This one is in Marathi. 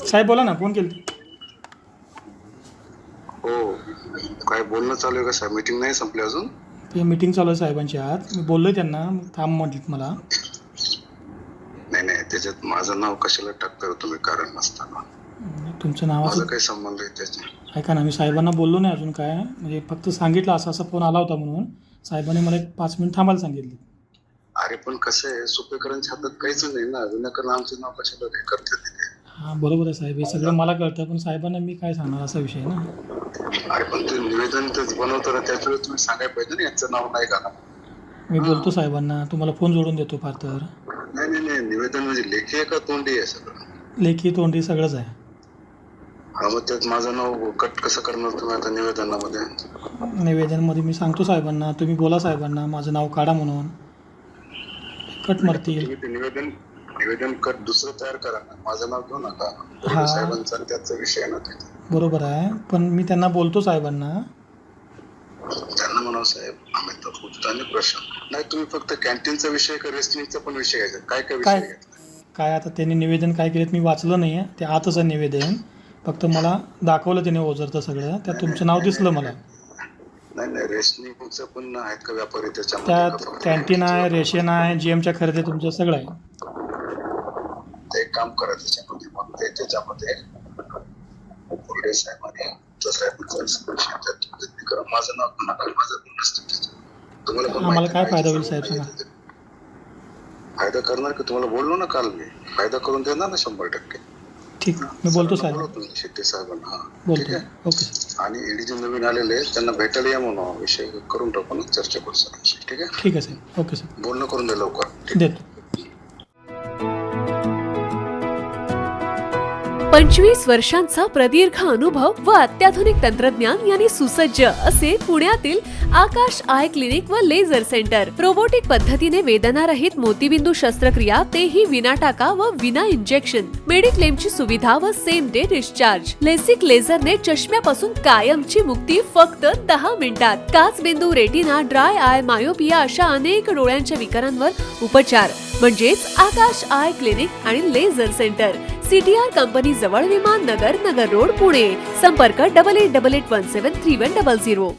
साहेब बोला ना, फोन केली. हो, काय बोलणं चालू आहे का साहेब? मीटिंग नाही संपली अजून? ते मीटिंग चालू आहे साहेबांची आज. मी बोललोय त्यांना, थांब म्हटलं मला. नाही, त्याच्यात माझं नाव कशाला टाकता तुम्ही कारण नसताना? तुमचं माझा नावाचं काही संबंध आहे त्याच्यात? ऐका ना, मी साहेबांना बोललो नाही अजून काय, म्हणजे फक्त सांगितलं असा असा फोन आला होता म्हणून. साहेबांनी मला एक 5 मिनिट थांबायला सांगितलं. अरे पण कसं आहे, सुपेकरांच्या हातात काहीच नाही ना, विनाकारण आमचं नाव कशाला हे करते तिथे? हां बरोबर आहे साहेब, हे सगळं मला कळतं, पण साहेबांना मी काय सांगणार असा विषय आहे ना. अरे पण ते निवेदन तेच बनवताना त्याच वेळेस तुम्ही सांगायला पाहिजे ना, यांचं नाव नाही घाला. मी बोलतो साहेबांना, तुम्हाला फोन जोडून देतो फार तर. नाही, निवेदन म्हणजे लेखी आहे का तोंडी आहे सगळं? लेखी तोंडी सगळंच आहे. हा, मग त्यात माझं नाव कट कसं करणार तुम्ही आता निवेदनामध्ये? निवेदनमध्ये मी सांगतो साहेबांना, तुम्ही बोला साहेबांना माझं नाव काढा म्हणून, कट मारतील. तुम्ही ते निवेदन कट दुसरं तयार करा ना, माझं नाव घेऊ नका. हा. साहेबांचा त्याचा विषय आहे ना ते. बरोबर आहे, पण मी त्यांना बोलतो साहेबांना. त्यांना म्हणावं साहेब, आम्ही तर खूप अनेक प्रश्न नाही, तुम्ही फक्त कॅन्टीनचा विषय का रेस्टिंगचा पण विषय घ्यायचा? काय विषय काय घेतला? काय आता त्यांनी निवेदन काय केलं मी वाचलं नाही आहे, ते आतच आहे निवेदन. फक्त मला दाखवलं त्याने ओझरतं सगळं, त्यात तुमचं नाव दिसलं मला. नाही, रेशनिंगचं पण आहेत का व्यापारी त्यात त्याच्यामध्ये? कॅन्टीन आहे, रेशन आहे, जीएमच्या खरेदी तुमचं सगळं आहे. ते एक काम करा त्याच्यामध्ये, मग ते त्याच्यामध्ये बोर्डे साहेबांनी करा, माझं नाव नका, माझं पण नसतं त्याच्यात. तुम्हाला पण आम्हाला माहिती काय आहे, फायदा होईल साहेब सांगा. फायदा करणार की? तुम्हाला बोललो ना काल मी, फायदा करून देणार ना 100%. ठीक, मी बोलतो साहेब. तुम्ही शेट्टी साहेबांना. हा, ठीक बोलतो. आहे. ओके. आणि ईडी जे नवीन आलेले त्यांना भेटायला या म्हणून विषय करून टाकू ना, चर्चा करू सर. ठीक आहे, ठीक आहे साहेब. ओके साहेब, बोलणं करून द्या लवकर. ठीक. देतो. 25 वर्षांचा प्रदीर्घ अनुभव व अत्याधुनिक तंत्रज्ञान यांनी सुसज्ज असे पुण्यातील आकाश आय क्लिनिक व लेझर सेंटर. रोबोटिक पद्धतीने वेदनारहित मोतीबिंदू शस्त्रक्रिया, तेही विना टाका व विना इंजेक्शन. मेडिक्लेमची सुविधा व सेम डे डिस्चार्ज. लेसिक लेझरने चष्म्यापासून कायमची मुक्ती फक्त 10 मिनिटात. काचबिंदू, रेटिना, ड्राय आय, मायोपिया अशा अनेक डोळ्यांच्या विकारांवर उपचार म्हणजेच आकाश आय क्लिनिक आणि लेझर सेंटर. CTR कंपनी जवळ, विमान नगर, नगर रोड, पुणे. संपर्क 8888173100.